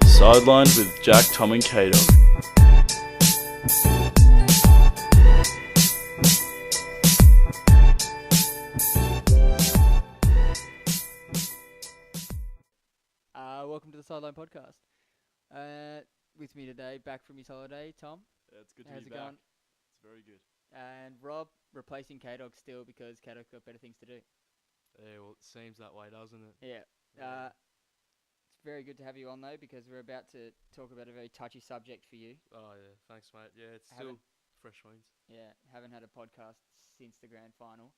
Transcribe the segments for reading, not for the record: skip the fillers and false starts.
Sidelined with Jack, Tom and Kato. Welcome to the Sideline Podcast. With me today, back from his holiday, Tom. Yeah, it's good to How's be it back. going? It's very good. And Rob, replacing K-Dog still because K-Dog's got better things to do. Yeah, well, it seems that way, doesn't it? Yeah. It's very good to have you on, though, because we're about to talk about a very touchy subject for you. Oh, yeah. Thanks, mate. Yeah, it's still fresh wings. Yeah, haven't had a podcast since the grand final.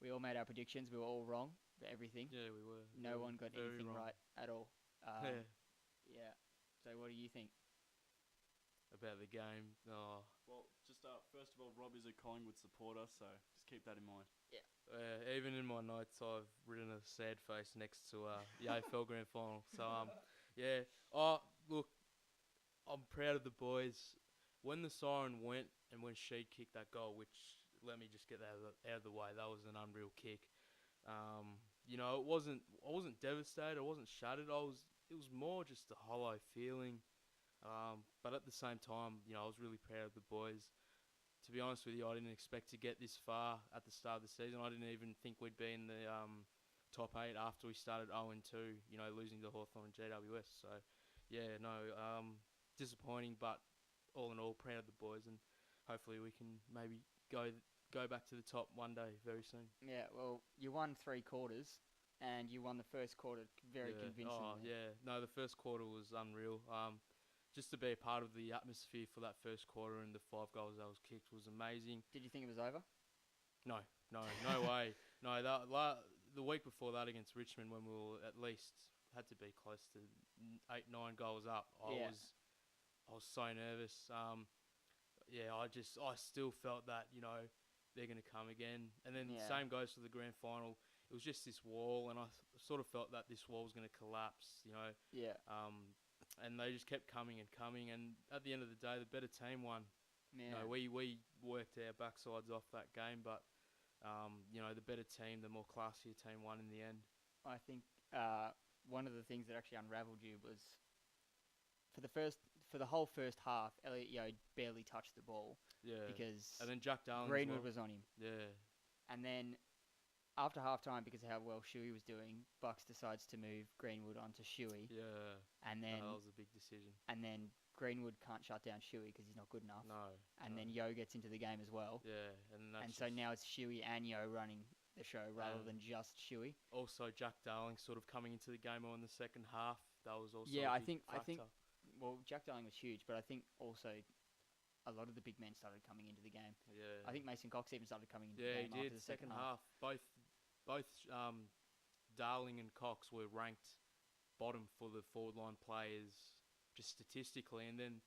We all made our predictions. We were all wrong for everything. Yeah, we were. No one got anything wrong. right at all. Yeah. Yeah. So what do you think? About the game. Oh. Well, just first of all, Rob is a Collingwood supporter, so just keep that in mind. Even in my notes, I've written a sad face next to the AFL Grand Final. So, yeah. Oh, look, I'm proud of the boys. When the siren went and when she kicked that goal, which, let me just get that out of the way, that was an unreal kick. You know, I wasn't devastated, I wasn't shattered. It was more just a hollow feeling. But at the same time, you know, I was really proud of the boys. To be honest with you, I didn't expect to get this far at the start of the season. I didn't even think we'd be in the top 8 after we started 0-2, you know, losing to Hawthorn and GWS. So, yeah, no, disappointing, but all in all, proud of the boys, and hopefully we can maybe go back to the top one day very soon. Yeah, well, you won 3 quarters, and you won the first quarter very convincingly. Oh, yeah. No, the first quarter was unreal. Just to be a part of the atmosphere for that first quarter and the 5 goals that was kicked was amazing. Did you think it was over? No way. No, the week before that against Richmond, when we were at least had to be close to 8-9 goals up, I was so nervous. I still felt that, you know, they're going to come again. And then the same goes for the grand final. It was just this wall, and I sort of felt that this wall was going to collapse, you know. Yeah. And they just kept coming, and at the end of the day, the better team won. Yeah. You know, we worked our backsides off that game, but you know, the better team, the more classier team won in the end. I think one of the things that actually unravelled you was for the whole first half, Elliot Yeo barely touched the ball. Yeah. Because and then Jack Darling Greenwood was on him. Yeah. And then after half-time, because of how well Shuey was doing, Bucks decides to move Greenwood onto Shuey. Yeah. And then that was a big decision. And then Greenwood can't shut down Shuey because he's not good enough. No. And then Yo gets into the game as well. Yeah. And so now it's Shuey and Yo running the show rather than just Shuey. Also, Jack Darling sort of coming into the game in the second half. That was also I big think. factor. Well, Jack Darling was huge, but I think also a lot of the big men started coming into the game. Yeah. I think Mason Cox even started coming into the game he did. after the second half. Both Darling and Cox were ranked bottom for the forward line players, just statistically. And then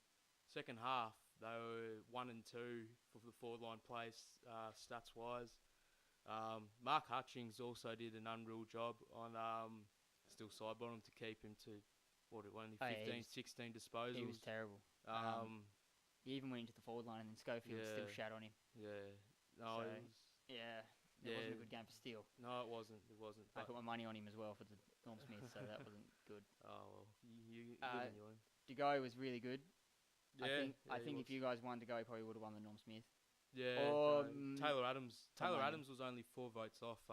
second half, they were 1 and 2 for the forward line players, stats wise. Mark Hutchings also did an unreal job on still side bottom to keep him to only 16 disposals. He was terrible. He even went into the forward line, and then Schofield still shat on him. Yeah. No, so, it wasn't a good game for Steele. No, it wasn't. I put my money on him as well for the Norm Smith, so that wasn't good. Oh, well, you live and you learn. DeGoey was really good. Yeah, I think if you guys won DeGoey, he probably would have won the Norm Smith. Yeah. Or Taylor Adams. Taylor Adams was only 4 votes off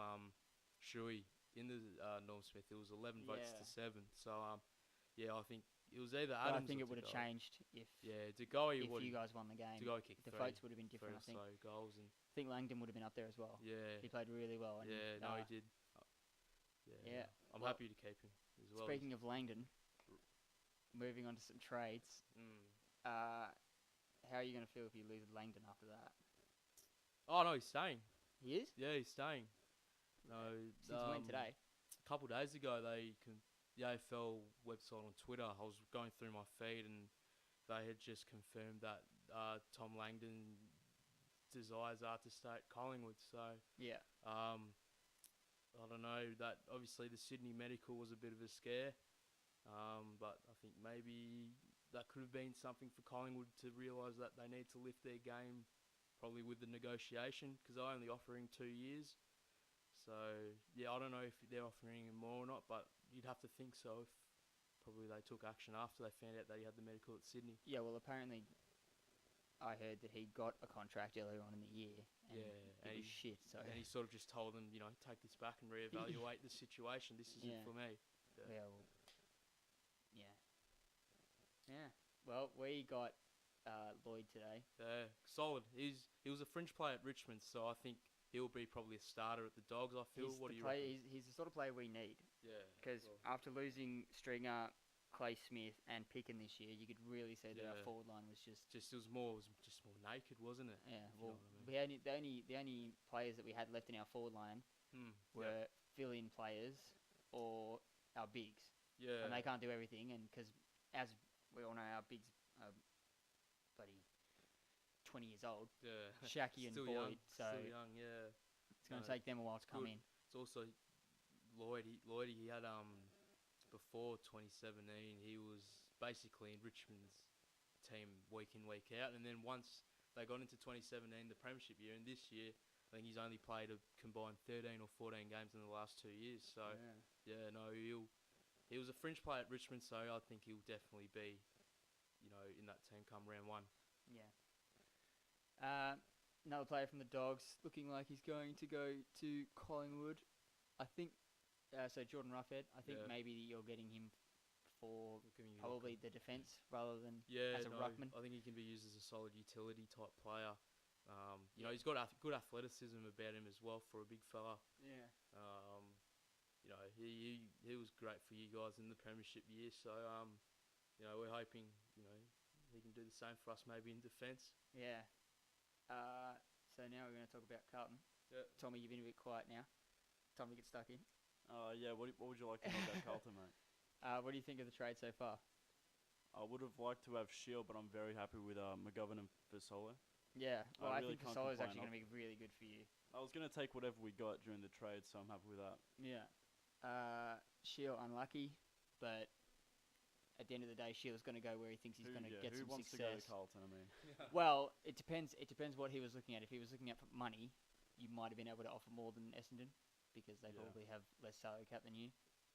Shuey in the Norm Smith. It was 11 votes to 7. So I think it was either Adams. I think or it would have changed if DeGoey if you guys won the game. DeGoey kicked the votes would have been different. I think. Goals and I think Langdon would have been up there as well. Yeah. He played really well. And, he did. Yeah. I'm happy to keep him as well. Speaking of Langdon, moving on to some trades. How are you going to feel if you lose Langdon after that? Oh no, he's staying. He is? Yeah, he's staying. No, since when today? A couple of days ago, the AFL website on Twitter, I was going through my feed and they had just confirmed that Tom Langdon desires are to stay at Collingwood. So yeah, I don't know. That obviously the Sydney medical was a bit of a scare, but I think maybe that could have been something for Collingwood to realise that they need to lift their game probably with the negotiation, because they're only offering 2 years. So yeah, I don't know if they're offering him more or not, but you'd have to think so. If probably they took action after they found out that he had the medical at Sydney. Yeah, well, apparently, I heard that he got a contract earlier on in the year, and Yeah, it was shit. So and he sort of just told them, take this back and reevaluate the situation. This isn't Yeah. for me. yeah, well, yeah, yeah. Well, we got Lloyd today. Solid. He was a fringe player at Richmond, so I think he'll be probably a starter at the Dogs. I feel. What do you reckon? He's the sort of player we need. Yeah. Because after losing Stringer, Clay Smith, and Picken this year, you could really see that our Yeah. forward line was just It was more naked, wasn't it? yeah. If you Well, know what I mean. the only players that we had left in our forward line were fill-in players or our bigs, Yeah. and they can't do everything. And because as we all know, our bigs are bloody 20 years old, Yeah. Shaki and Still Boyd, young. so Still young. Yeah. it's going to No, take them a while to come good. in. It's also Lloyd. He had before 2017, he was basically in Richmond's team week in, week out, and then once they got into 2017, the premiership year, and this year I think he's only played a combined 13 or 14 games in the last 2 years. So he was a fringe player at Richmond, so I think he'll definitely be in that team come round one. Yeah. Another player from the Dogs, looking like he's going to go to Collingwood. I think so. Jordan Roughhead. I think maybe you're getting him for probably the defence rather than as a ruckman. I think he can be used as a solid utility type player. He's got good athleticism about him as well for a big fella. Yeah. He was great for you guys in the premiership year. So we're hoping he can do the same for us maybe in defence. Yeah. So now we're going to talk about Carlton. Yeah. Tommy, you've been a bit quiet now. Time to get stuck in. Yeah. What would you like to know about Carlton, mate? What do you think of the trade so far? I would have liked to have Shield, but I'm very happy with McGovern and Fasolo. Yeah, well, I really think can't Fasolo is complain. actually going to be really good for you. I was going to take whatever we got during the trade, so I'm happy with that. Yeah. Shield unlucky, but at the end of the day, Shield's going to go where he thinks he's going to get who some wants success. to go to Carlton, I mean? Well, it depends. It depends what he was looking at. If he was looking at for money, you might have been able to offer more than Essendon because they probably have less salary cap than you.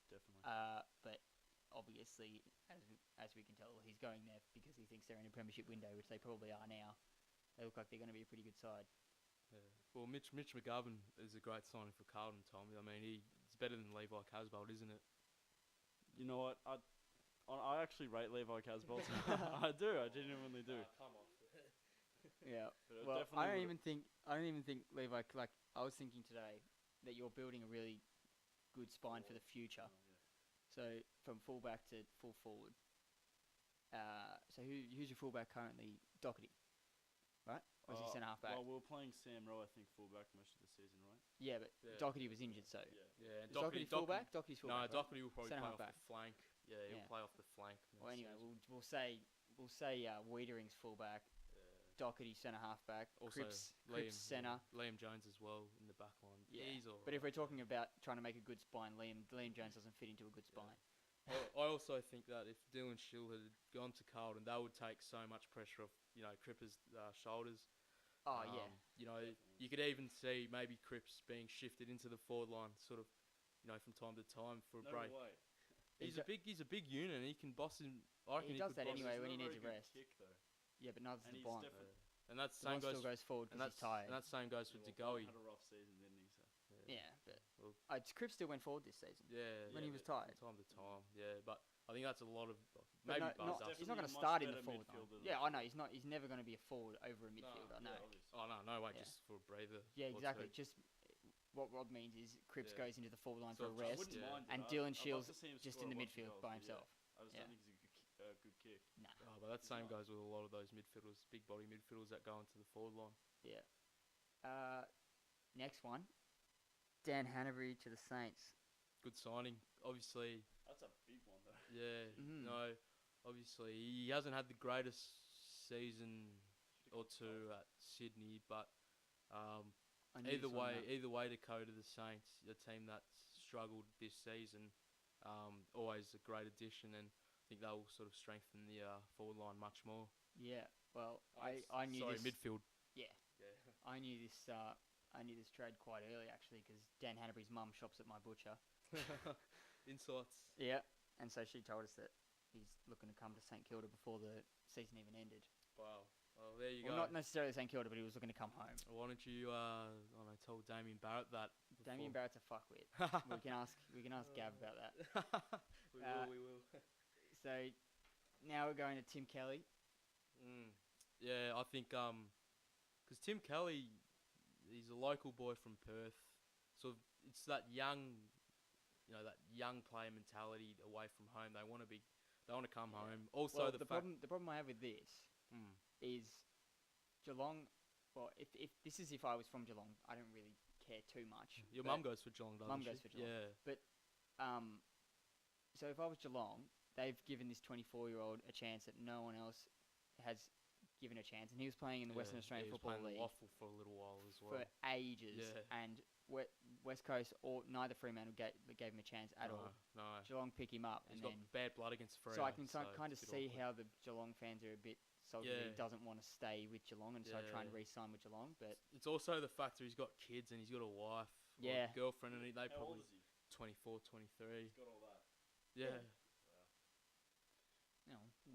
Definitely. But obviously, as we can tell, he's going there because he thinks they're in a premiership window, which they probably are now. They look like they're going to be a pretty good side. Yeah. Well, Mitch McGovern is a great signing for Carlton, Tom. I mean, he's better than Levi Casbolt, isn't it? You know what? I actually rate Levi Casbolt. I do. I genuinely do. Come on. Yeah. But Well, definitely I don't even think Levi. Like I was thinking today that you're building a really good spine for the future. So from fullback to full forward. So who's your fullback currently? Doherty, right? Or is he centre half back? Well, we were playing Sam Rowe, I think, fullback most of the season, right? Yeah, but Doherty was injured, so Yeah, is Doherty fullback? Doherty's No, fullback. Doherty will probably Centre play half off back. the flank. Yeah, he'll Yeah. play off the flank. Well, anyway, we'll say Wiedering's fullback, Doherty centre half back, Also, Cripps centre. Liam Jones as well in the back line. Yeah. He's all But if right. we're talking about trying to make a good spine, Liam Jones doesn't fit into a good spine. I also think that if Dylan Shill had gone to Carlton, that would take so much pressure off, Cripper's shoulders. Oh yeah. You could even see maybe Cripps being shifted into the forward line, sort of, from time to time for a No break. way. He's a big unit. And he can boss him. I reckon He does could that boss anyway him. when he Not a needs a very good rest. Kick, though. Yeah, but neither's And the he's Bond. definitely- And that's The Bond still goes forward and because he's tired. and that same goes for Well, DeGoey. Had a rough season, didn't he? So. Yeah, but Well- Cripps still went forward this season. Yeah, when he was from tired. time to time. Yeah, but I think that's a lot of But maybe no, Buzz not, up. he's not going to Definitely a start much in the better forward line. midfielder than Yeah, I know. Cripps. He's never going to be a forward over a midfielder. No. Yeah, obviously. Oh no way, Yeah. just for a breather. Yeah, or exactly. two. Just what Rod means is Cripps Yeah. goes into the forward line So for a I rest, wouldn't mind it. and I'd Dylan love Shields to see him just score in the a bunch of midfield goals, by but himself. I just Yeah. don't think he's a good kick. Nah. Oh, but that He's same not. goes with a lot of those midfielders, big body midfielders that go into the forward line. Yeah. Next one, Dan Hanbury to the Saints. Good signing, obviously. That's a big one, though. Yeah, Mhm. no, obviously he hasn't had the greatest season or two at Sydney, but I knew either you saw way, that. to go to the Saints, a team that's struggled this season, always a great addition, and I think that will sort of strengthen the forward line much more. Yeah. Well, I knew Sorry, this. midfield. Yeah. Yeah. I knew this. I knew this trade quite early actually, because Dan Hanbury's mum shops at my butcher. Insights. Yeah, and so she told us that he's looking to come to St Kilda before the season even ended. Wow. Well, there you Well, go. not necessarily St Kilda, but he was looking to come home. Why don't you, I don't know, tell Damien Barrett that? Damien before- Barrett's a fuckwit. we can ask Gav about that. we will. So now we're going to Tim Kelly. Yeah, I think because Tim Kelly, he's a local boy from Perth. So it's that young, that young player mentality away from home. They want to come home. Also, Well, the problem I have with this is Geelong. Well, if this is if I was from Geelong, I don't really care too much. Your but mum goes for Geelong, doesn't Mum she? goes for Geelong. Yeah. So if I was Geelong, they've given this 24-year-old a chance that no one else has given a chance, and he was playing in the Western Australian he was Football playing League waffle for a little while as well. for ages, Yeah. and West Coast or neither Fremantle gave him a chance at all. No. Geelong pick him up, He's and got then bad blood against Freo. so I can kind of it's a bit see awkward. how the Geelong fans are a bit salty that he Yeah. doesn't want to stay with Geelong, and so trying to Yeah. re-sign with Geelong. But It's also the fact that he's got kids and he's got a wife, or Yeah. a girlfriend, and they How probably old is he? 24, 23. He's got all that. Yeah.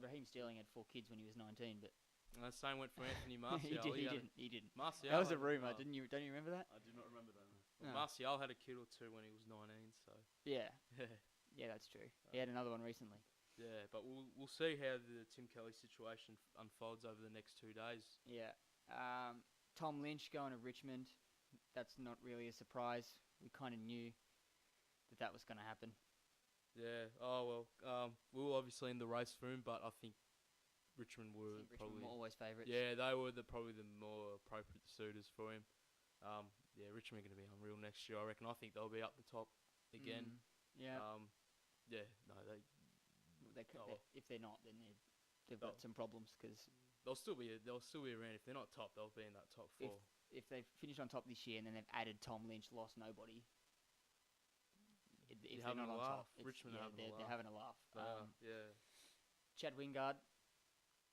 Raheem Sterling had 4 kids when he was 19, but And the same went for Anthony Martial. he didn't. Martial That was a had- rumor, oh, Don't you remember that? I do not remember that. No. Martial had a kid or two when he was 19, so Yeah, yeah. yeah, that's true. He had another one recently. Yeah, but we'll see how the Tim Kelly situation unfolds over the next 2 days. Yeah. Tom Lynch going to Richmond. That's not really a surprise. We kind of knew that was going to happen. Yeah. Oh well. We were obviously in the race for him, but I think Richmond were Richmond probably. were always favourites. Yeah, they were probably the more appropriate suitors for him. Yeah, Richmond are going to be unreal next year, I reckon. I think they'll be up the top again. Yeah. Yeah. No, If they're not, then they've got some problems, because they'll still be around. If they're not top, they'll be in that top 4. if they've finished on top this year and then they've added Tom Lynch, lost nobody. If You're they're having not a on laugh. top, Richmond are having a they're laugh. having a laugh. Yeah. Chad Wingard,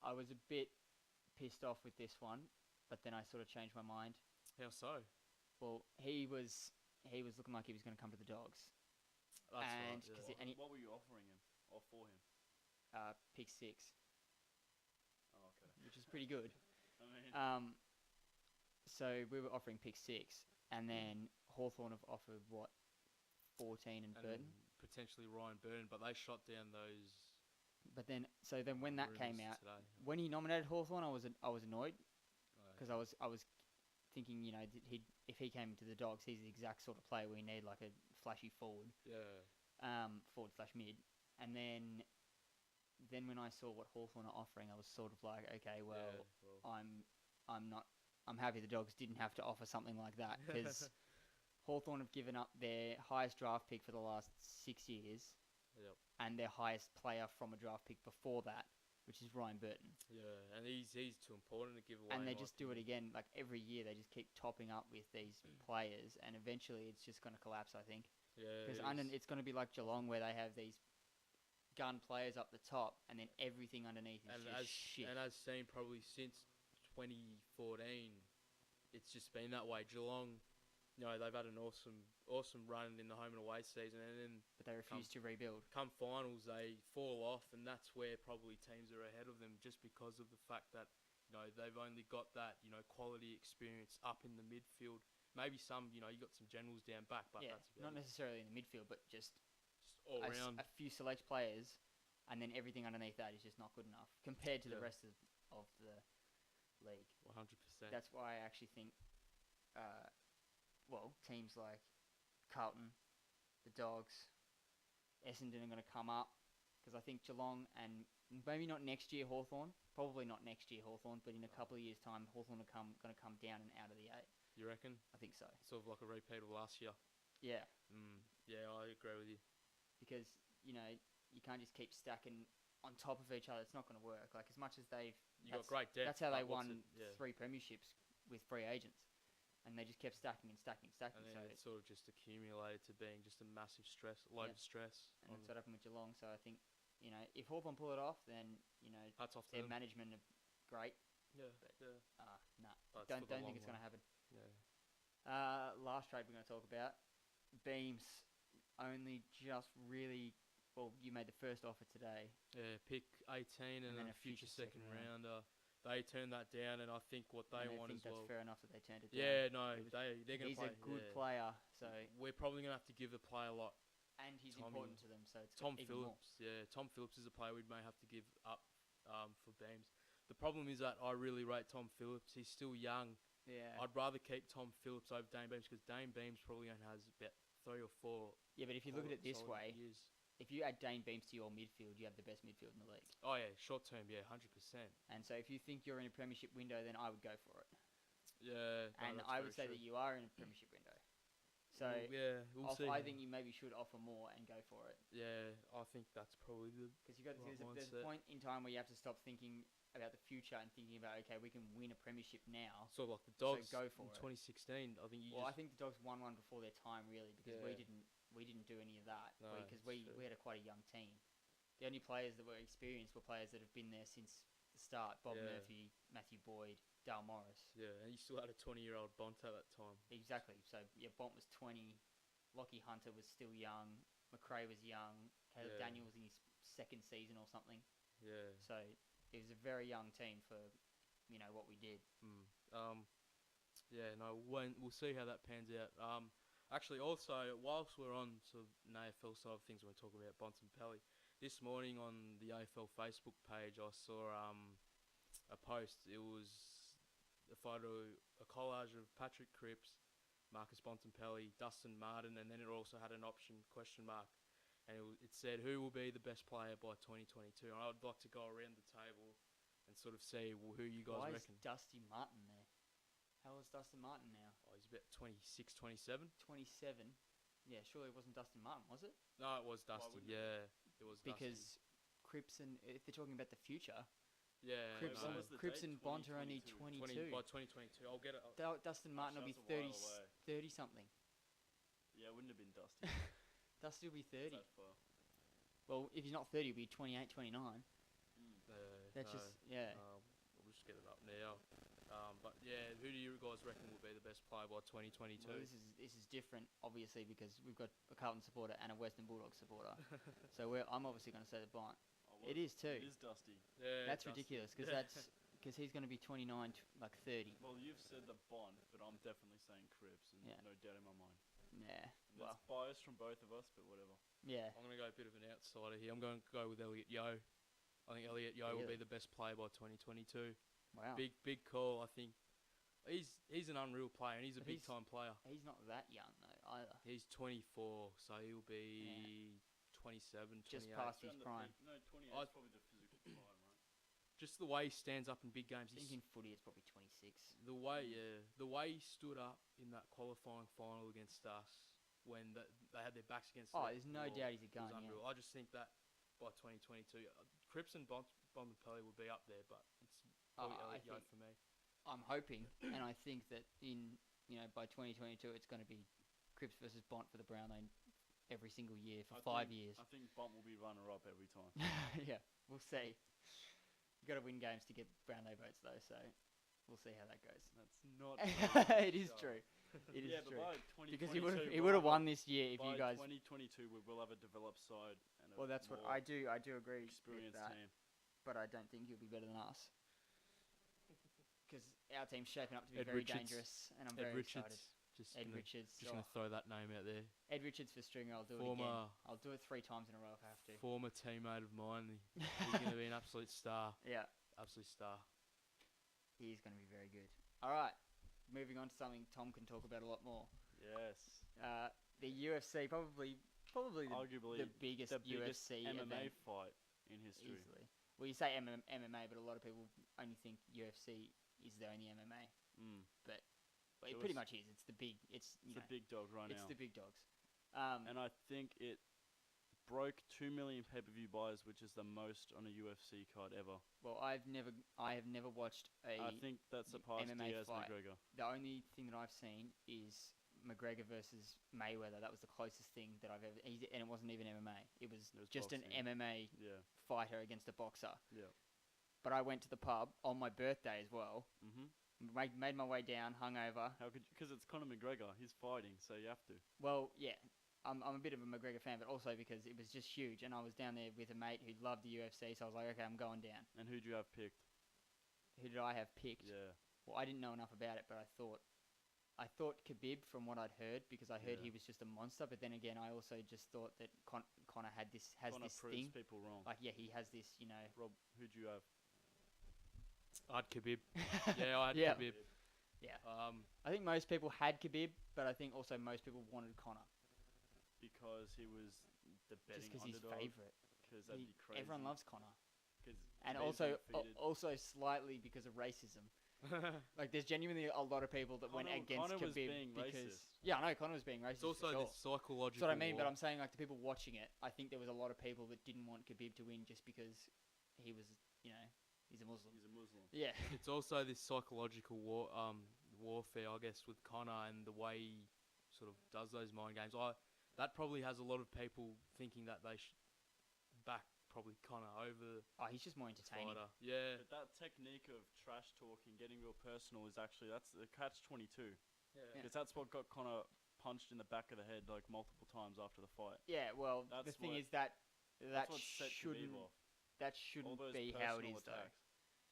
I was a bit pissed off with this one, but then I sort of changed my mind. How so? Well, he was looking like he was going to come to the Dogs. That's And right. 'cause Yeah. And he- What were you offering him? Or for him? Pick 6, Oh, okay. which is pretty good. I mean, So we were offering pick 6, and then Hawthorn have offered, 14 and Burton. Potentially Ryan Burton, but they shot down those. But then when that came rumours out, today. when he nominated Hawthorn, I was annoyed, Oh, because I was thinking, if he came into the Dogs, he's the exact sort of player we need, like a flashy forward, yeah. forward/mid. And then when I saw what Hawthorn are offering, I was sort of like, okay, well, I'm happy the Dogs didn't have to offer something like that, because Hawthorn have given up their highest draft pick for the last 6 years, Yep. and their highest player from a draft pick before that, which is Ryan Burton. Yeah, and he's too important to give away. And they in my just do it opinion. again, like every year. They just keep topping up with these players, and eventually it's just going to collapse, I think. Yeah, Because it is. it's going to be like Geelong, where they have these gun players up the top, and then everything underneath is and just as shit. and as seen probably since 2014, it's just been that way. Geelong, they've had an awesome run in the home and away season, and then But they refuse to rebuild. come finals they fall off, and that's where probably teams are ahead of them, just because of the fact that they've only got that quality experience up in the midfield. Maybe some you got some generals down back, but Yeah, that's not about it. necessarily in the midfield, but just All round. a few select players, and then everything underneath that is just not good enough compared to the Yeah. rest of the league. 100%. That's why I actually think, teams like Carlton, the Dogs, Essendon are going to come up, because I think Geelong, and maybe not next year Hawthorn, probably not next year Hawthorn, but in a couple of years' time Hawthorn are going to come down and out of the 8. You reckon? I think so. Sort of like a repeat of last year. Yeah, Yeah, I agree with you. because you can't just keep stacking on top of each other. It's not going to work. Like, as much as You got great depth. that's how they but what's won it- yeah. 3 premierships with free agents, and they just kept stacking and stacking and stacking. And So then it sort of just accumulated to being just a massive load of stress. and that's what happened with Geelong. So I think, if Hawthorn pull it off, then Hats off to their them. management are great. Yeah, but- yeah. Nah, But don't for the think long it's going to run. happen. Yeah. Last trade we're going to talk about, Beams only just really. Well, you made the first offer today. Yeah, pick 18 and, then a future second rounder. They turned that down, and I think what they and want think as well. that's fair enough that they turned it down. Yeah, no, It was- they're going to He's play. a good yeah. player, so We're probably going to have to give the player a lot. and he's Tommy- important to them. So it's Tom even more. Phillips, yeah, Tom Phillips is a player we may have to give up for Beams. The problem is that I really rate Tom Phillips. He's still young. Yeah. I'd rather keep Tom Phillips over Dane Beams because Dane Beams probably only has about 3 or 4. Yeah, but if you look at it this solid way, years. if you add Dane Beams to your midfield, you have the best midfield in the league. Oh yeah, short term, yeah, 100%. And so if you think you're in a premiership window, then I would go for it. Yeah, no, And that's I very would say true. that you are in a premiership window. So Well, yeah, we'll see. I think you maybe should offer more and go for it. Yeah, I think that's probably the. Because you got Right there's a mindset. point in time where you have to stop thinking about the future and thinking about, okay, we can win a premiership now. Sort of like the So Dogs go for in it. 2016. I think you Well, I just. think the Dogs won one before their time, really, because we Yeah. didn't do any of that. No, Because it's we true. had quite a young team. The only players that were experienced were players that have been there since the start. Bob Yeah. Murphy, Matthew Boyd, Dale Morris. Yeah, and you still had a 20-year-old Bont at that time. Exactly. So yeah, Bont was 20. Lockie Hunter was still young. McRae was young. Caleb Yeah. Daniel was in his second season or something. Yeah. So it was a very young team for, what we did. Yeah, no, we'll see how that pans out. Actually, also, whilst we're on sort of an AFL side of things, when we're talking about Bontempelli, this morning on the AFL Facebook page, I saw a post. It was a photo, a collage of Patrick Cripps, Marcus Bontempelli, Dustin Martin, and then it also had an option question mark, and it said who will be the best player by 2022. And I'd like to go around the table and sort of see who you guys Why reckon. is Dusty Martin there? How old is Dustin Martin now? Oh, he's about 26, 27. 27. Yeah, surely it wasn't Dustin Martin, was it? No, it was Dusty. wouldn't it? Yeah, it was Because Dusty. Cripps and if they're talking about the future, Yeah, Cripps, what and, was the Cripps date? and Bont are only 2022. 22. By 2022, I'll get it. Dustin Martin will be Actually, 30, that's a while 30 away. something. Yeah, it wouldn't have been Dusty. Dusty will be 30. That far. Well, if he's not 30, he'll be 28, 29. That's no, just, yeah. we'll just get it up now. But yeah, who do you guys reckon will be the best player by 2022? Well, this is different, obviously, because we've got a Carlton supporter and a Western Bulldogs supporter. So I'm obviously going to say the Bont. Oh, It is too. It is Dusty. Yeah, That's Dusty. ridiculous because because he's going to be 29, like 30. Well, you've said the Bont, but I'm definitely saying Cripps, and Yeah. no doubt in my mind. Yeah. And Well, that's biased from both of us, but whatever. yeah. I'm going to go a bit of an outsider here. I'm going to go with Elliot Yeo. I think Elliot Yeo will be Really? the best player by 2022. Wow. Big call. I think he's an unreal player and he's a But big time player. He's not that young though either. He's 24, so he'll be 27, 28. Just past his Around the prime. peak. No, 28 I'd- is probably the physical prime, right? Just the way he stands up in big games. I think in footy it's probably 26. The way he stood up in that qualifying final against us when they had their backs against. Oh, the there's no wall, doubt he's a it gun. was Yeah. unreal. I just think that by 2022, Cripps and Bontempelli will be up there, but it's probably I Elliot Yeo think- for me. I'm hoping, and I think that by 2022 it's going to be Cripps versus Bont for the Brownlow every single year for 5 years. I think Bont will be runner-up every time. Yeah, we'll see. You got to win games to get Brownlow votes though, so we'll see how that goes. That's not. It is true. It is yeah, true. but by 2022, Because he would we'll have have won this year if by you guys. 2022, we will have a developed side and a Well, that's what more I do. I do agree with experienced that, team. but I don't think you'll be better than us. Because our team's shaping up to be Ed very Richards. dangerous, and I'm Ed very Richards. excited. Just Ed gonna, Richards. just gonna throw that name out there. Ed Richards for stringer. I'll do it again. Former I'll do it 3 times in a row if I have to. former teammate of mine. He's gonna be an absolute star. Yeah, Absolute star. he's going to be very good. All right, moving on to something Tom can talk about a lot more. Yes. The UFC, probably Arguably the biggest the biggest UFC MMA event fight in history. easily. Well, you say MMA, but a lot of people only think UFC is the only MMA. Mm. But It it pretty was- much is. It's the big. It's It's a big dog right It's now. the big dogs. And I think it broke 2 million pay-per-view buyers, which is the most on a UFC card ever. well, I have never watched I think that surpassed MMA Diaz fight. McGregor. The only thing that I've seen is McGregor versus Mayweather. That was the closest thing that I've ever. And it wasn't even MMA. It was just boxing. an MMA Yeah. fighter against a boxer. Yeah. But I went to the pub on my birthday as well, Mhm. Made my way down, hungover. How could? Because it's Conor McGregor. He's fighting, so you have to. Well, yeah, I'm a bit of a McGregor fan, but also because it was just huge, and I was down there with a mate who loved the UFC, so I was like, okay, I'm going down. And who do you have picked? Who did I have picked? Yeah. Well, I didn't know enough about it, but I thought KHABIB from what I'd heard, because I heard he was just a monster. But then again, I also just thought that Conor has Conor this proves thing. people wrong. Like, yeah, he has this, you know. Rob, who do you have? I had KHABIB. Yeah, I had Yeah. KHABIB. Yeah. I think most people had KHABIB, but I think also most people wanted Conor. Because he was the betting Just because he's underdog. favourite. Because that'd be crazy. Everyone loves Conor. 'Cause And Khabib's also undefeated. also slightly because of racism. Like, there's genuinely a lot of people that went against Conor was KHABIB being because... racist. Yeah, I know, Conor was being racist. It's also for sure. this psychological. That's what I mean, but war. I'm saying, like, the people watching it, I think there was a lot of people that didn't want KHABIB to win just because he was, you know, he's a Muslim. He's a Muslim. Yeah. It's also this psychological warfare, I guess, with Conor and the way he sort of does those mind games. That probably has a lot of people thinking that they should back probably Conor over Oh, he's just more the entertaining. fighter. Yeah. But that technique of trash talking, getting real personal, is actually that's the catch-22. Yeah. Because that's what got Conor punched in the back of the head like multiple times after the fight. Yeah, well, the That's thing what- is that That's what set shouldn't Khabib off. that All shouldn't those be how it personal is attacks.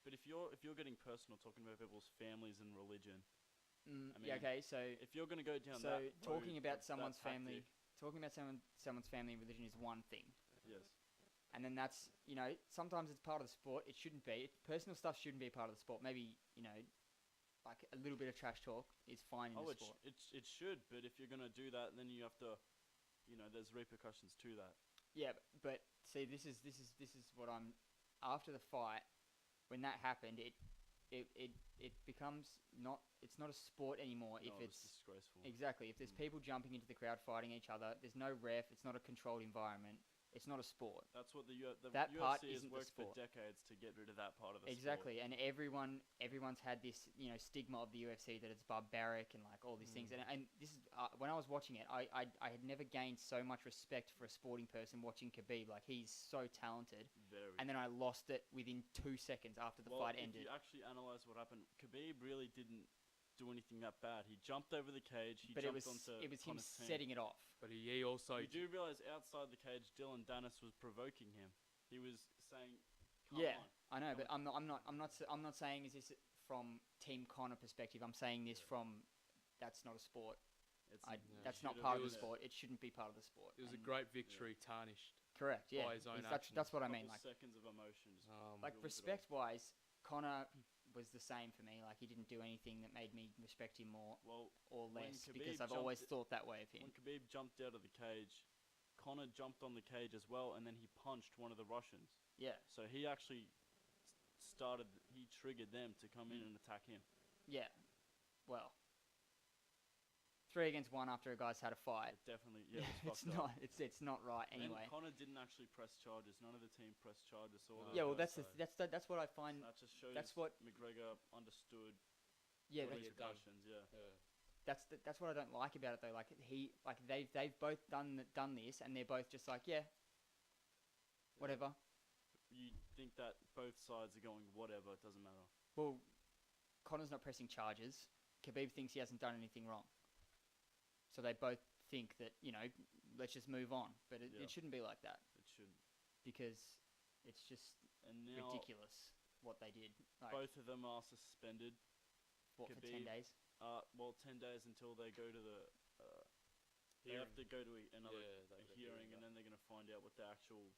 But if you're getting personal, talking about people's families and religion, though. I Yeah, mean, okay, so if you're going to go down so that talking road about of that someone's family, tactic- talking about someone's family and religion is one thing. yes, And then that's, you know, sometimes it's part of the sport. It shouldn't be. Personal stuff shouldn't be part of the sport. Maybe, you know, like a little bit of trash talk is fine in the sport. it should. But if you're going to do that, then you have to, there's repercussions to that. Yeah, but see, this is what I'm after the fight. When that happened, it becomes not. It's not a sport anymore. If No, it's it's disgraceful. exactly if there's people jumping into the crowd fighting each other, there's no ref. It's not a controlled environment. It's not a sport. That's what the That part UFC has isn't the worked for sport. decades to get rid of that part of the sport. Exactly, and everyone's had this, you know, stigma of the UFC that it's barbaric and like all these things. And this is when I was watching it, I had never gained so much respect for a sporting person watching KHABIB. Like, he's so talented. Very. And then I lost it within 2 seconds after the fight ended. If you actually analyze what happened, Khabib really didn't do anything that bad. He jumped over the cage. He But it was jumped onto him Conor's team. setting it off. But he also You do realize outside the cage, Dylan Dennis was provoking him. He was saying, "Come Yeah, on." I know, but I'm not saying is this from Team Conor perspective. I'm saying this from that's not a sport. That's not should've part of the been sport. It shouldn't be part of the sport. it was a And- great victory tarnished. correct. Yeah, by his own that's what I mean. Couple Like seconds of emotion. just like ruins it all. respect wise, Conor was the same for me. Like, he didn't do anything that made me respect him more Well, or when less Khabib because I've jumped always it- thought that way of him. when Khabib jumped out of the cage, Conor jumped on the cage as well, and then he punched one of the Russians. Yeah, So he actually he triggered them to come in and attack him. yeah. Well, 3 against 1 after a guy's had a fight. It definitely, yeah, it was It's fucked not. up. It's not right And anyway. Conor didn't actually press charges. None of the team pressed charges. So all No. those Yeah, well, guys- that's what I find. that just shows that's what- McGregor understood Yeah, the What he had done. repercussions. Yeah. that's what I don't like about it though. Like, they've both done this, and they're both just like, yeah, whatever. You think that both sides are going whatever? It doesn't matter. Well, Conor's not pressing charges. KHABIB thinks he hasn't done anything wrong. So they both think that, you know, let's just move on. But Yeah. it shouldn't be like that It should. because it's just And now ridiculous what they did. Like, both of them are suspended. what, for 10 Khabib, days? 10 days until they go to the. They have to go to another hearing, and then they're going to find out what the actual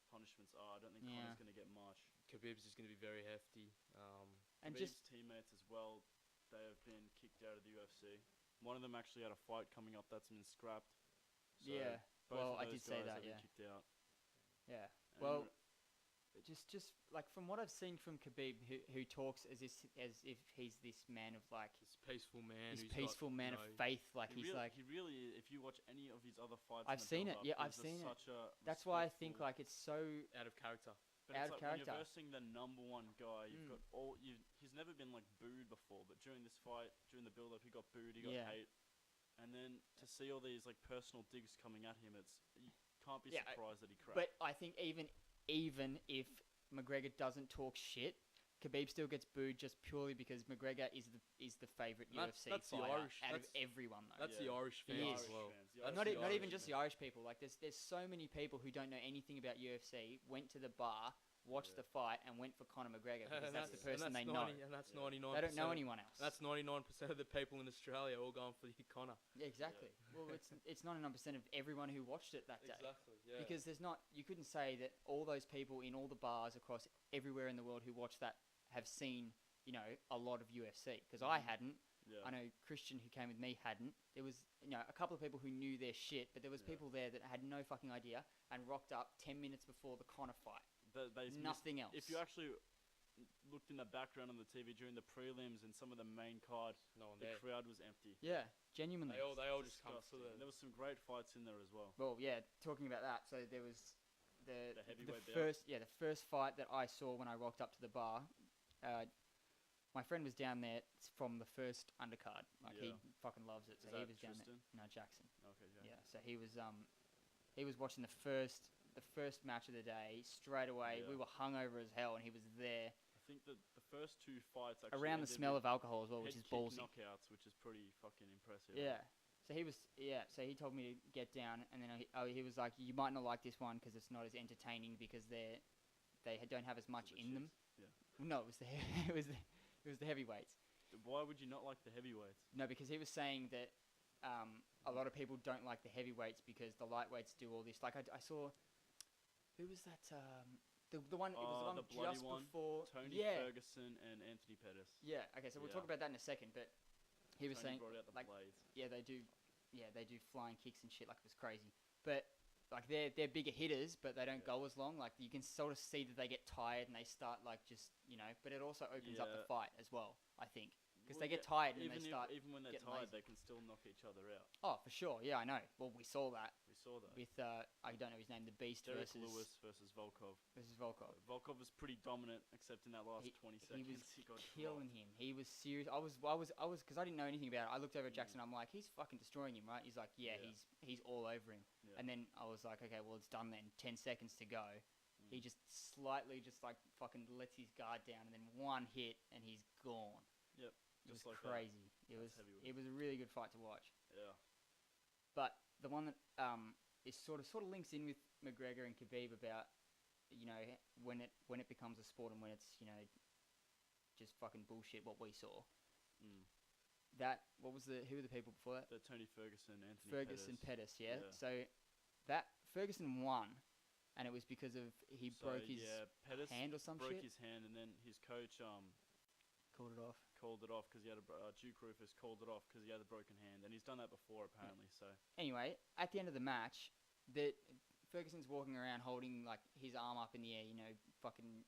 punishments are. I don't think Yeah. Conor's going to get much. Khabib's is going to be very hefty. And Khabib's just teammates as well, they have been kicked out of the UFC. One of them actually had a fight coming up that's been scrapped. So yeah, both well, of I those did say guys that. have been Yeah, kicked out. yeah. And Well, just like from what I've seen from KHABIB, who talks as if he's this man of like This peaceful man. this who's peaceful got, man you of know, faith. Like, he he's really, like. he really, if you watch any of his other fights, I've in the seen it, build-up, yeah, I've he's seen it. such a That's why I think respectful- like it's so. out of character. But out it's of like when character. you're versing the number one guy, you've Mm. got he's never been like booed before, but during this fight, during the build-up, he got booed, he got Yeah. hate, and then to see all these like personal digs coming at him, you can't be Yeah, surprised that he cracked. But I think even if McGregor doesn't talk shit, Khabib still gets booed just purely because McGregor is the favorite UFC that's the fighter Irish- out of that's- everyone though. That's the Irish He fans is. as well. Not even just the Irish people. Like there's so many people who don't know anything about UFC, went to the bar, watched the fight, and went for Conor McGregor because that's the person they know. And that's 99%. They don't know anyone else. That's 99% of the people in Australia all going for Connor. Yeah, exactly. Well, it's 99% of everyone who watched it that day. Exactly. Yeah. Because you couldn't say that all those people in all the bars across everywhere in the world who watched that have seen, a lot of UFC. Because I hadn't. Yeah. I know Christian, who came with me, hadn't. There was, a couple of people who knew their shit, but there was people there that had no fucking idea and rocked up 10 minutes before the Conor fight. Nothing else. If you actually looked in the background on the TV during the prelims and some of the main card, the crowd was empty. Yeah, genuinely. They all just come for There was some great fights in there as well. Well, yeah, talking about that, so there was the heavyweight the first fight that I saw when I rocked up to the bar. My friend was down there from the first undercard. He fucking loves it. So he was down there. No, Jackson. Okay, Jackson. Yeah, so he was watching the first match of the day straight away. Yeah. We were hungover as hell, and he was there. I think the first two fights actually Around the smell of alcohol as well, which is ballsy. Knockouts, which is pretty fucking impressive. Yeah. So so he told me to get down, and then he was like, "You might not like this one because it's not as entertaining because they don't have as much in them." Yeah. No, it was it was the heavyweights. Why would you not like the heavyweights? No, because he was saying that a lot of people don't like the heavyweights because the lightweights do all this. Like I saw, who was that? The one. It was the one just before. Tony Ferguson and Anthony Pettis. Yeah. Okay. So we'll talk about that in a second. But he was saying, brought out the blades. Yeah, they do. Yeah, they do flying kicks and shit. Like it was crazy. But like they're bigger hitters, but they don't go as long. Like you can sort of see that they get tired and they start like just But it also opens up the fight as well. I think. Because they get tired and they start. Even when they're tired, they can still knock each other out. Oh, for sure. Yeah, I know. Well, we saw that. With I don't know his name, the Beast Derek versus Lewis versus Volkov. Volkov was pretty dominant, except in that last 20 seconds. He was killing him. He was serious. I was because I didn't know anything about it. I looked over at Jackson. I'm like, he's fucking destroying him, right? He's like, yeah. he's all over him. Yeah. And then I was like, okay, well, it's done then. 10 seconds to go. He just slightly fucking lets his guard down, and then one hit, and he's gone. Yep. It was like crazy. It was a really good fight to watch. Yeah. But the one that is sort of links in with McGregor and Khabib about when it becomes a sport and when it's just fucking bullshit what we saw. That who were the people before that? The Tony Ferguson, Anthony Pettis. Yeah. So that Ferguson won, and it was because of he broke his hand or some shit. Broke his hand, and then his coach called it off. Called it off because he had Duke Rufus called it off because he had a broken hand, and he's done that before apparently. So anyway, at the end of the match, Ferguson's walking around holding like his arm up in the air, fucking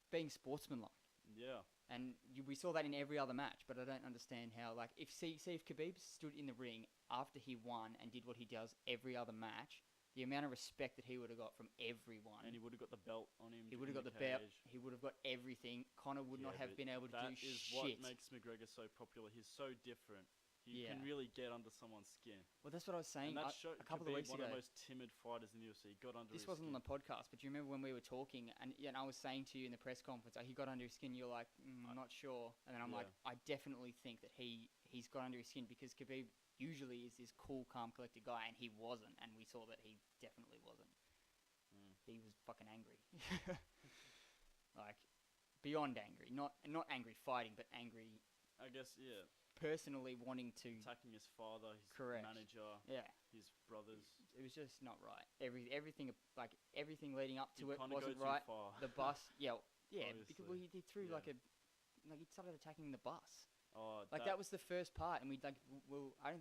being sportsmanlike. Yeah. And we saw that in every other match, but I don't understand how. Like, if Khabib stood in the ring after he won and did what he does every other match, the amount of respect that he would have got from everyone. And he would have got the belt on him. He would have got the belt. He would have got everything. Conor would not have been able to do shit. That is what makes McGregor so popular. He's so different. He can really get under someone's skin. Well, that's what I was saying and a couple of weeks ago. One of the most timid fighters in the UFC. Got under his skin. This wasn't on the podcast, but do you remember when we were talking and I was saying to you in the press conference, he got under his skin. You're like, I'm not sure. And then I'm like, I definitely think that he's got under his skin because Khabib usually is this cool, calm, collected guy, and he wasn't. And we saw that he definitely wasn't. He was fucking angry. Like, beyond angry. Not angry fighting, but angry. I guess, yeah. Personally wanting to... Attacking his father, his manager, his brothers. It was just not right. Everything leading up to it wasn't right. The bus... Yeah, because he threw he started attacking the bus. Oh, that was the first part, and I don't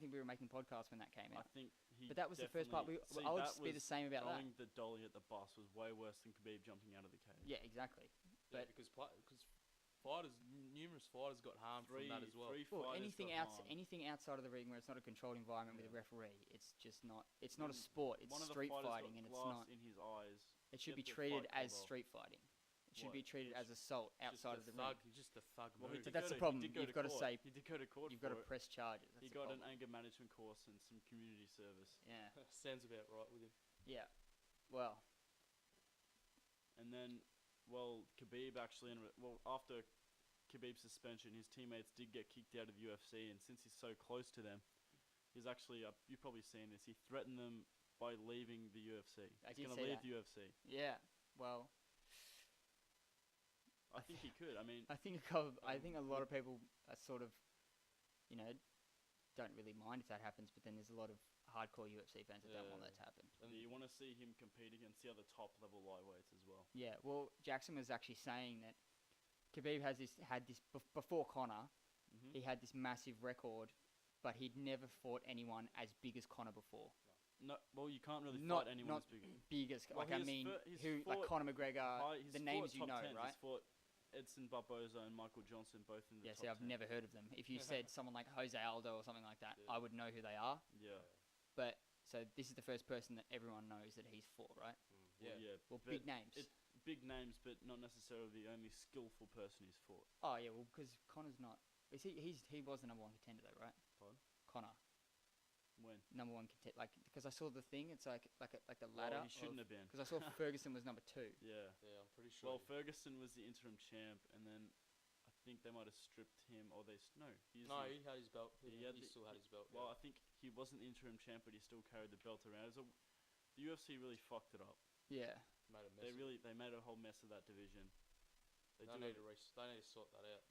think we were making podcasts when that came out. I think but that was the first part. I would be the same about that. Throwing the dolly at the bus was way worse than Khabib jumping out of the cage. Yeah, exactly. But because numerous fighters got harmed from that as well. Anything outside of the ring where it's not a controlled environment with a referee, it's just not. It's not a sport. It's street fighting, and it's not. In his eyes. It should be treated as street fighting. It should be treated as assault outside of the ring. He's just a thug move. But that's the problem. You've got to say. He did go to court. You've got to press charges. He got an anger management course and some community service. Yeah. Sounds about right with him. Yeah. Well. And then well, Khabib actually, after Khabib's suspension, his teammates did get kicked out of the UFC, and since he's so close to them, he's actually, you've probably seen this, he threatened them by leaving the UFC. He's going to leave the UFC. Yeah, well, I think he could. I mean, I think a lot of people are sort of, you know, don't really mind if that happens, but then there's a lot of hardcore UFC fans that don't want that to happen. And you want to see him compete against the other top level lightweights as well. Yeah, well, Jackson was actually saying that Khabib had this before Conor. Mm-hmm. He had this massive record, but he'd never fought anyone as big as Conor before. No, well, you can't really fight anyone as big. Biggest, well, like I mean, like Conor McGregor, the names you know, 10. right? He's fought Edson Barboza and Michael Johnson, both in the top 10. I've never heard of them. If you said someone like Jose Aldo or something like that, I would know who they are. Yeah. But, so this is the first person that everyone knows that he's fought, right? Well, big names. Big names, but not necessarily the only skillful person he's fought. Oh, yeah, well, because Conor's not... He was the number one contender, though, right? Pardon? Conor. When? Number one contender. Like, because I saw the thing, it's like the ladder. Well, he shouldn't have been. Because I saw Ferguson was number 2. Yeah. Yeah, I'm pretty sure. Well, Ferguson was the interim champ, and then I think they might have stripped him, or they... No, he had his belt. He still had his belt. Well, I think he wasn't the interim champ, but he still carried the belt around. The UFC really fucked it up. Yeah. They made a whole mess of that division. They need to sort that out.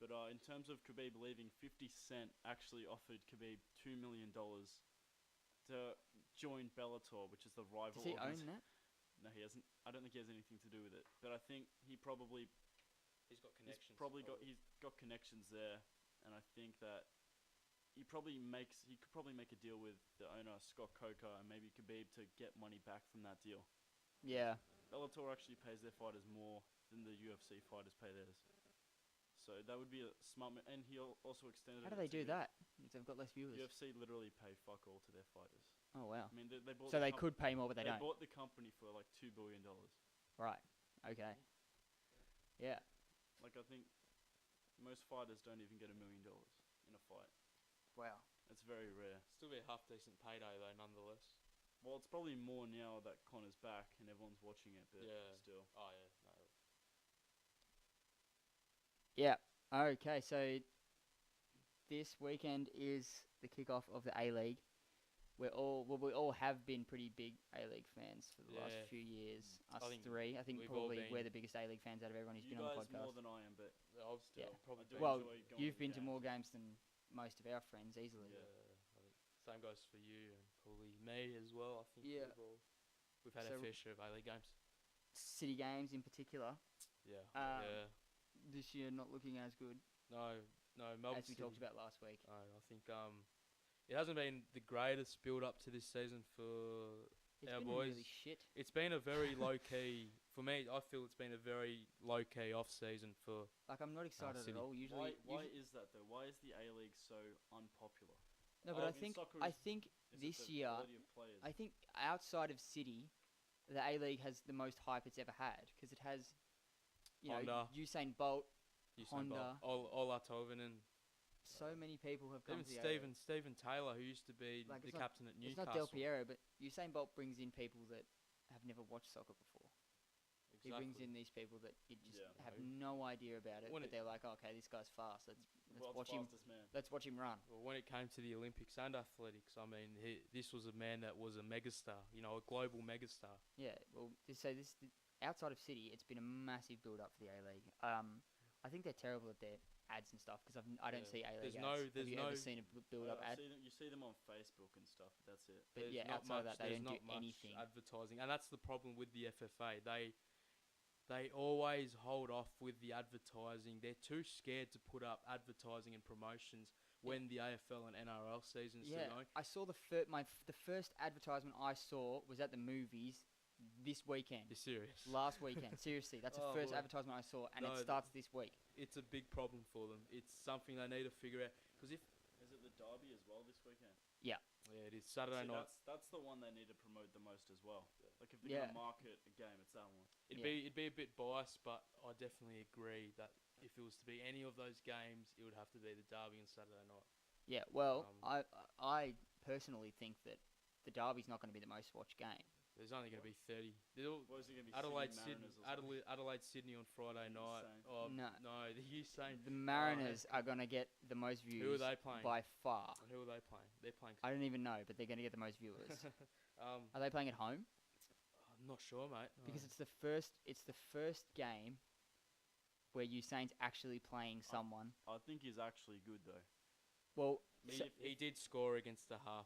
But in terms of Khabib leaving, 50 Cent actually offered Khabib $2 million to join Bellator, which is the rival. Does he own that? No, he hasn't. I don't think he has anything to do with it. But I think he's got connections. He's got connections there, and I think that he could probably make a deal with the owner Scott Coker and maybe Khabib to get money back from that deal. Yeah. Bellator actually pays their fighters more than the UFC fighters pay theirs. So that would be a smart... And he also extended... How do they do that if they've got less viewers? UFC literally pay fuck all to their fighters. Oh, wow. I mean, they bought... So they could pay more, but they don't? They bought the company for like $2 billion. Right. Okay. Yeah. Like, I think most fighters don't even get $1 million in a fight. Wow. It's very rare. Still be a half-decent payday, though, nonetheless. Well, it's probably more now that Conor's back and everyone's watching it, but still. Oh, yeah. No. Yeah. Okay, so this weekend is the kickoff of the A-League. We all have been pretty big A-League fans for the last few years. Us three. I think probably we're the biggest A-League fans out of everyone who's been on the podcast. You guys more than I am, but I'll still probably do. Well, you've been to more games than most of our friends easily. Yeah, I think same goes for you and probably me as well. I think we've had a fair share of A-League games. City games in particular. Yeah. This year not looking as good. No, Melbourne as we talked about last week. No, I think it hasn't been the greatest build up to this season for our boys. Really shit. It's been a very low key for me. I feel it's been a very low key off season for. Like I'm not excited at all. Usually, why is that though? Why is the A-League so unpopular? No, but I think this year, I think outside of City, the A-League has the most hype it's ever had because it has. Honda. Usain Bolt, Honda. Ola Toivonen. So many people have come Even to the Stephen Taylor, who used to be the captain at Newcastle. It's not Del Piero, but Usain Bolt brings in people that have never watched soccer before. Exactly. He brings in these people that have no idea about it, but they're like, okay, this guy's fast. Let's watch him. Let's watch him run. Well, when it came to the Olympics and athletics, I mean, this was a man that was a megastar. A global megastar. Yeah. Well, outside of City, it's been a massive build-up for the A-League. I think they're terrible at their ads and stuff because I don't see A-League ads. Have you ever seen a build-up ad? You see them on Facebook and stuff, but that's it. But outside of that, they don't do anything. Advertising, and that's the problem with the FFA. They always hold off with the advertising. They're too scared to put up advertising and promotions when the AFL and NRL seasons are going. I saw the first advertisement I saw was at the movies. This weekend. You're serious? Last weekend. Seriously, that's the first advertisement I saw, and it starts this week. It's a big problem for them. It's something they need to figure out. Because is it the derby as well this weekend? Yeah. Yeah, it is Saturday night. That's the one they need to promote the most as well. Like if they're gonna market a game, it's that one. It'd be a bit biased, but I definitely agree that if it was to be any of those games, it would have to be the derby on Saturday night. Yeah. Well, I personally think that the derby's not going to be the most watched game. There's only going to be 30. What is it going to be? Adelaide, Sydney Sydney, Mariners or something? Adelaide, Sydney on Friday night. Oh, No. no, you saying The Mariners are going to get the most views. Who are they playing? By far? Who are they playing? They're playing. I don't even know, but they're going to get the most viewers. I'm Are they playing at home? not sure, mate. No. Because it's the first game where Usain's actually playing someone. I think he's actually good though. Well, He did score against the half.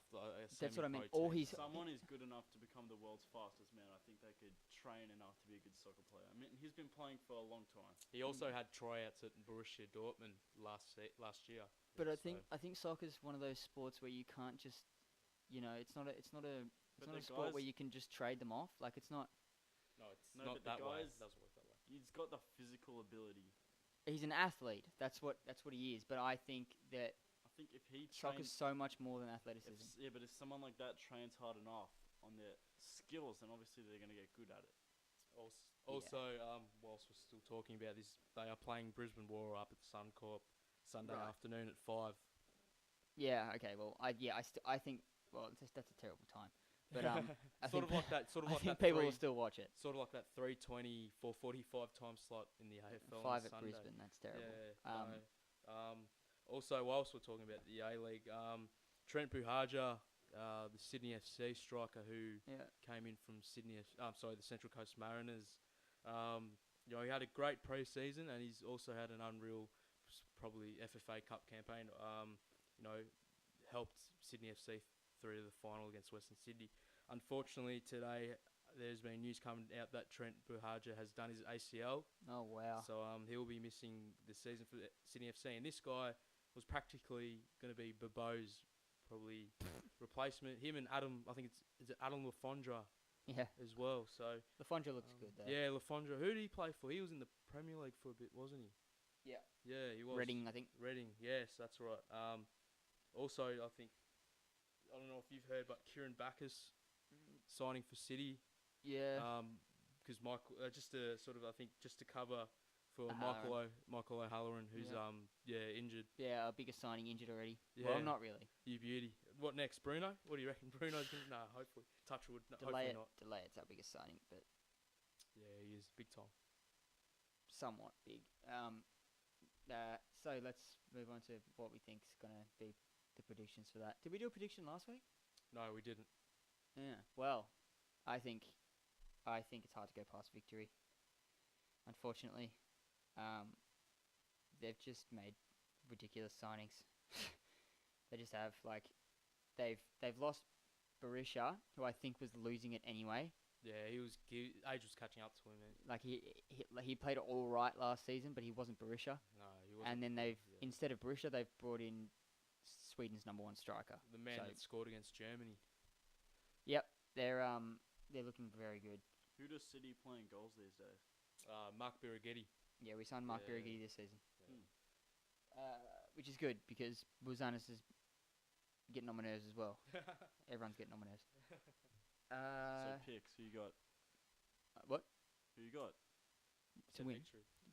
That's what I mean. semi-pro Or team. he's Someone is good enough to become the world's fastest man. I think they could train enough to be a good soccer player. I mean, he's been playing for a long time. He also had tryouts at Borussia Dortmund last year. But I So- think soccer's one of those sports where you can't just, it's not a the sport where guys- you can just trade them off. Like it's not. No, it's No, not but the that way. guys- It doesn't work that way. He's got the physical ability. He's an athlete. That's what he is. But I think that I think if he soccer's trains, so much more than if, athleticism. but if someone like that trains hard enough on their skills, then obviously they're going to get good at it. Also, whilst we're still talking about this, they are playing Brisbane War up at Suncorp Sunday Right. afternoon at 5. Yeah. Okay. Well, I think. Well, that's a terrible time. But I Sort think of like that. Sort of I like think that. people will still watch it. Sort of like that 3:20, 4:45 time slot in the AFL. on 5 at Sunday. Brisbane. That's terrible. Yeah. Also, whilst we're talking about the A League, Trent Buhaja, the Sydney FC striker who Yeah. came in from the Central Coast Mariners. He had a great pre-season and he's also had an unreal, probably FFA Cup campaign. Helped Sydney FC through to the final against Western Sydney. Unfortunately, today there's been news coming out that Trent Buhaja has done his ACL. Oh wow. So he'll be missing the season for Sydney FC. And this guy was practically going to be Bobo's probably replacement. Him and Adam, I think is it Adam Lafondra Yeah. as well. So Lafondra looks good though. yeah, Lafondra. Who did he play for? He was in the Premier League for a bit, wasn't he? Yeah. Yeah, he was. Reading, I think. Reading, yes, that's right. Also, I think, I don't know if you've heard, but Kieran Backus signing for City. Yeah. Because Michael, just to sort of, I think, just to cover for O'Halloran. Michael O'Halloran, who's injured. Yeah, our biggest signing injured already. Yeah. Well, not really. You beauty. What next, Bruno? What do you reckon? Bruno's going to... No, hopefully. Touchwood. No, Delay hopefully it. not. Delay it's our biggest signing, but Yeah, he is. Big time. somewhat big. So let's move on to what we think's gonna be the predictions for that. Did we do a prediction last week? No, we didn't. Yeah. Well, I think it's hard to go past victory. Unfortunately, they've just made ridiculous signings. They just have they've lost Berisha, who I think was losing it anyway. Yeah, age was catching up to him. Man. Like he played all right last season, but he wasn't Berisha. No, he wasn't. And then instead of Berisha, they've brought in Sweden's #1 striker. The man So- that scored against Germany. Yep, they're looking very good. Who does City play in goals these days? Mark Birighitti. Yeah, we signed Mark Yeah. Birighitti this season, Yeah. which is good because Buzanis is getting on my nerves as well. Everyone's getting on my nerves. So picks. Who you got? What? Who you got? To win.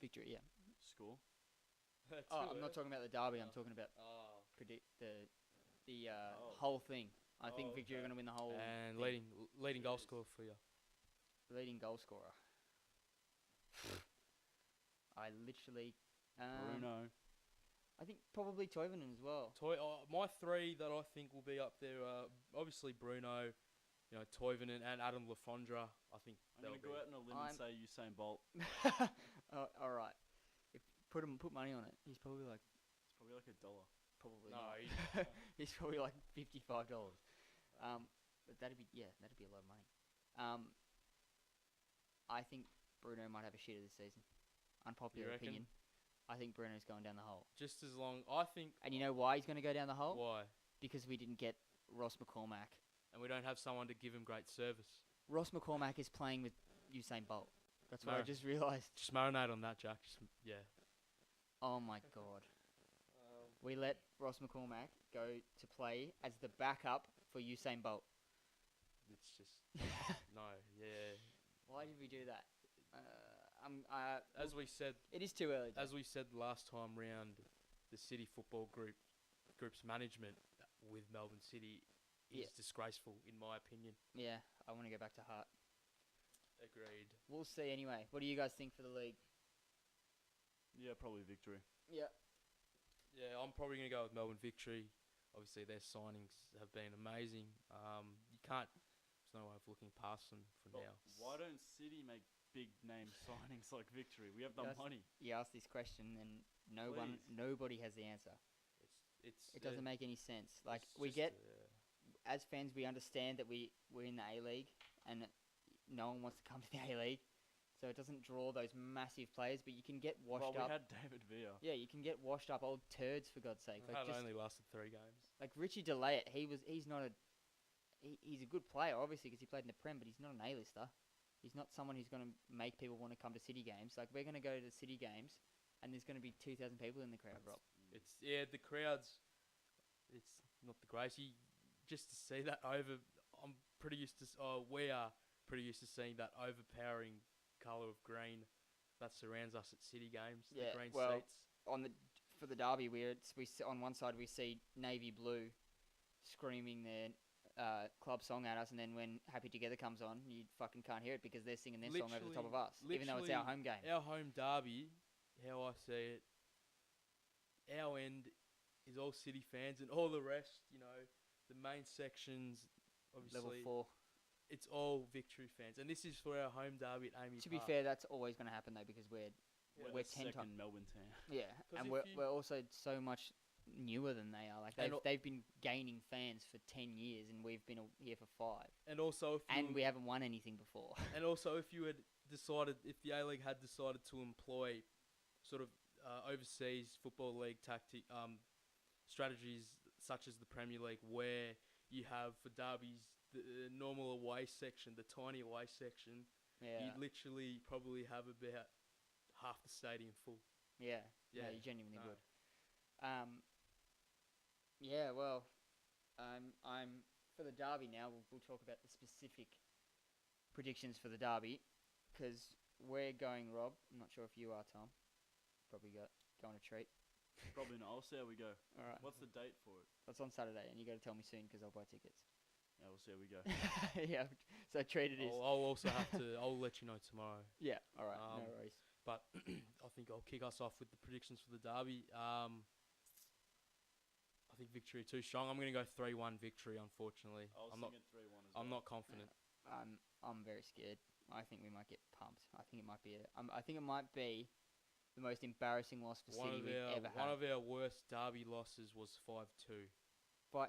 Victory, yeah. Score. Oh, I'm not talking about the derby. I'm talking about Oh. predict the Oh. whole thing. I think Oh, Victory are okay. going to win the whole. And thing. leading goal scorer for you. Leading goal scorer. I literally. Bruno. I think probably Toivonen as well. My three that I think will be up there are obviously Bruno, Toivonen and Adam Lafondra. I think I'm they'll gonna be. go out on a limb and say Usain Bolt. All right. If put money on it, he's probably like It's probably like $1. probably No, not. He's probably like $55. But that'd be a lot of money. I think Bruno might have a shitter this season. Unpopular reckon? opinion. I think Bruno's going down the hole. Just as long, I think. And you know why he's going to go down the hole? Why? Because we didn't get Ross McCormack. And we don't have someone to give him great service. Ross McCormack is playing with Usain Bolt. That's what I No. just realised. Just marinate on that, Jack. Yeah. Oh my god. We let Ross McCormack go to play as the backup for Usain Bolt. It's just no. Yeah. Why did we do that? As we said, It is too early. as we said last time round, the City Football Group's management with Melbourne City is disgraceful, in my opinion. Yeah, I want to go back to Hart. Agreed. We'll see anyway. What do you guys think for the league? Yeah, probably victory. Yeah. Yeah, I'm probably going to go with Melbourne victory. Obviously, their signings have been amazing. You can't. There's no way of looking past them for now. Why don't City make big name signings like victory? We have the money. You asked this question, and nobody has the answer. It doesn't make any sense. Like as fans, we understand that we're in the A-League, and no one wants to come to the A-League. So it doesn't draw those massive players, but you can get washed up. Well, we had David Villa. Yeah, you can get washed up old turds, for God's sake. Like only lasted 3 games. Like Richie DeLayet, he's not a... He's a good player, obviously, because he played in the Prem, but he's not an A-lister. He's not someone who's going to make people want to come to City games. Like, we're going to go to the City games, and there's going to be 2,000 people in the crowd, Rob. The crowds, it's not the greatest. Just to see that I'm pretty used to... we are pretty used to seeing that overpowering colour of green that surrounds us at City games. Yeah, the green well, seats. For the derby, we on one side we see navy blue screaming their club song at us, and then when Happy Together comes on, you fucking can't hear it because they're singing their song over the top of us, even though it's our home game. Our home derby, how I see it, our end is all City fans, and all the rest, the main sections, obviously. Level 4. It's all victory fans, and this is for our home derby at Amy To Park. be fair, that's always going to happen though, because we're 10 times Melbourne town. Yeah, and we're also so much newer than they are. Like they've been gaining fans for 10 years, and we've been here for 5. And also, we haven't won anything before. And also, if you had decided, if the A-League had decided to employ sort of overseas football league strategies such as the Premier League, where you have for derbies the normal away section, the tiny away section, you'd literally probably have about half the stadium full. Yeah, you genuinely would. I'm for the derby now. We'll talk about the specific predictions for the derby, because we're going, Rob. I'm not sure if you are, Tom. Probably going a treat. Probably not. I'll see how we go. All right. What's the date for it? That's on Saturday, and you got to tell me soon because I'll buy tickets. Yeah, we'll see how we go. Yeah, so treat it is. I'll also have to. I'll let you know tomorrow. Yeah. All right. No worries. But I think I'll kick us off with the predictions for the derby. I think victory too strong. I'm going to go 3-1 victory. Unfortunately, I'm not 3-1 as well. I'm not confident. I'm very scared. I think we might get pumped. I think it might be the most embarrassing loss for City we've ever had. One of our worst derby losses was 5-2.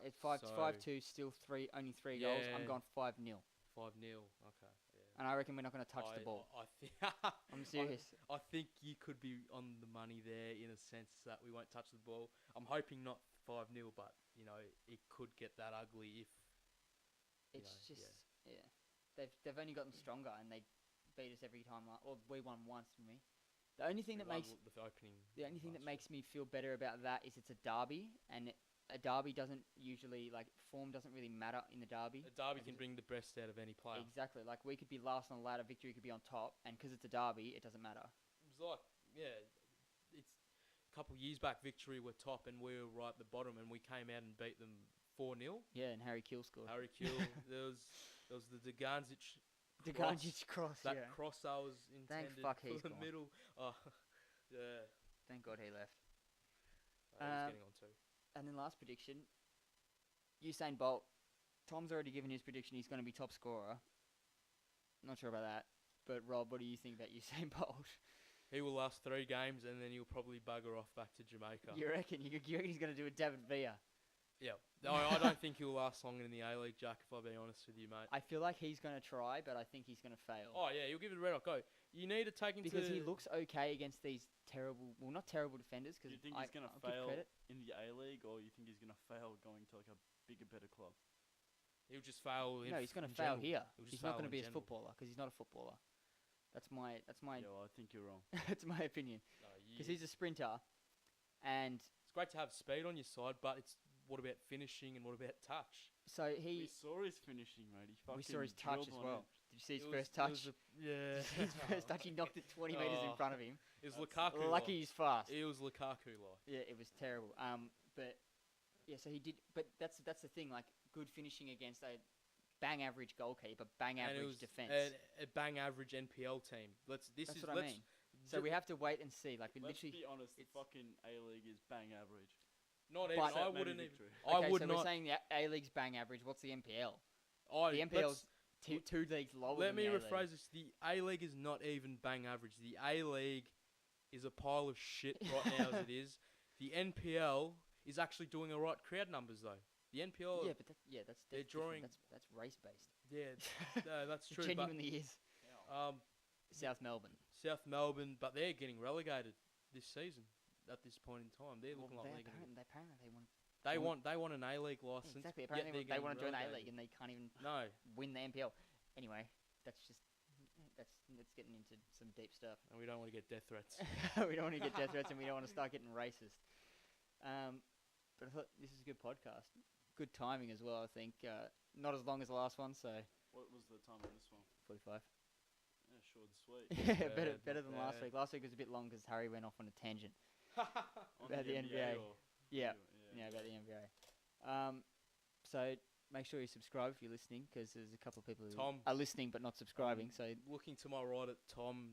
It's 5-2, still only 3 goals. I'm going 5-0. 5-0. Okay. Yeah. And I reckon we're not going to touch the ball. I'm serious. I think you could be on the money there in a sense that we won't touch the ball. I'm hoping not 5-0, but it could get that ugly if. They've only gotten stronger, and they beat us every time. Or we won once, didn't we? The only thing that makes me feel better about that is it's a derby, and a derby doesn't usually, form doesn't really matter in the derby. A derby can bring the best out of any player. Exactly. Like, we could be last on the ladder, victory could be on top, and because it's a derby, it doesn't matter. It was it's a couple of years back, victory were top, and we were right at the bottom, and we came out and beat them 4-0. Yeah, and Harry Kill scored. Harry Kill. there was the Deganzic cross, that cross I was intended for the middle. Oh, yeah. Thank God he left. He was getting on too. And then last prediction, Usain Bolt. Tom's already given his prediction. He's going to be top scorer. Not sure about that. But Rob, what do you think about Usain Bolt? He will last 3 games, and then he'll probably bugger off back to Jamaica. You reckon? You reckon he's going to do a David Villa? Yeah. No, I don't think he'll last long in the A-League, Jack, if I'll be honest with you, mate. I feel like he's going to try, but I think he's going to fail. Oh, yeah, he'll give it a red hot go. You need to take into... Because he looks okay against these not terrible defenders. Do you think he's going to fail in the A-League, or you think he's going to fail going to a bigger, better club? He'll just fail. No, he's going to fail here. He's not going to be a footballer, because he's not a footballer. That's my. Yeah, well, I think you're wrong. That's my opinion. Because he's a sprinter, and it's great to have speed on your side, but what about finishing and what about touch? So we saw his finishing, mate. We saw his touch as well. Did you see his first touch? His first touch, he knocked it 20 metres in front of him. It was Lukaku. Lucky he's fast. It was Lukaku-like. Yeah, it was terrible. But Yeah, so he did, but that's the thing. Like, good finishing against a bang average goalkeeper, bang And it average was defense. a bang average NPL team. That's what I mean. So we have to wait and see. Like, we Let's literally. be honest, the fucking A-League is bang average. Not But- even. I Except wouldn't maybe even. Victory. I Okay, would so not. we're saying the A-League's bang average. What's the NPL? I, The NPL's two leagues lower Let than me the A-League. rephrase this. The A-League is not even bang average. The A-League is a pile of shit right now as it is. The NPL is actually doing alright crowd numbers though. The NPL, Yeah, but that's they're different. drawing- That's race based. yeah, that's true. But Genuinely is. South Melbourne. South Melbourne, but they're getting relegated this season. At this point in time, they're Well, looking like they they're gonna. apparently they want. they want an A-League license. Exactly. yet Apparently they're they want to getting join the relegated. A-League and they can't even No, win the NPL. Anyway, that's getting into some deep stuff. and we don't want to get death threats. We don't want to get death threats and we don't want to start getting racist. But I thought this is a good podcast. Good timing as well, I think. Not as long as the last one, so What was the time on this one? 45. Yeah, short and sweet. better than last bad. week. Last week was a bit long because Harry went off on a tangent. On About the NBA. or- Yeah. Yeah. Yeah, about the NBA. So make sure you subscribe if you're listening, because there's a couple of people who Tom. are listening but not subscribing. So Looking to my right at Tom,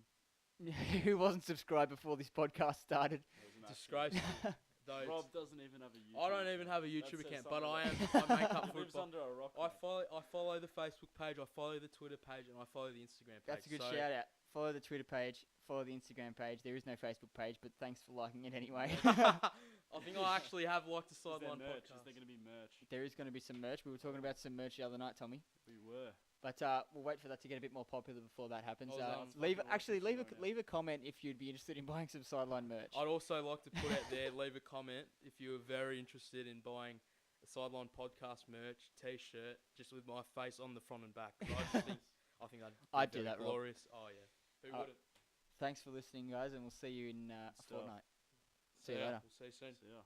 who wasn't subscribed before this podcast started? That was an disgraceful. absolute- Those. Rob doesn't even have a YouTube. I don't even have a That YouTube says account, but something. I make up He lives football. under a rock. I mate. follow the Facebook page, I follow the Twitter page, and I follow the Instagram page. That's a good So shout out. Follow the Twitter page, follow the Instagram page. There is no Facebook page, but thanks for liking it anyway. I think I actually have liked the Is there Sidelined merch? Is podcast. there going to be merch? There is going to be some merch. We were talking about some merch the other night, Tommy. We were. But we'll wait for that to get a bit more popular before that happens. I was, Leave fucking leave watching leave a comment if you'd be interested in buying some Sideline merch. I'd also like to put out there, leave a comment if you are very interested in buying a Sideline podcast merch T-shirt, just with my face on the front and back. 'Cause I think that'd be I'd do very that, Rob. glorious. Oh yeah, who wouldn't? Thanks for listening, guys, and we'll see you in a Stuff. fortnight. See you later. We'll see you soon. So, yeah.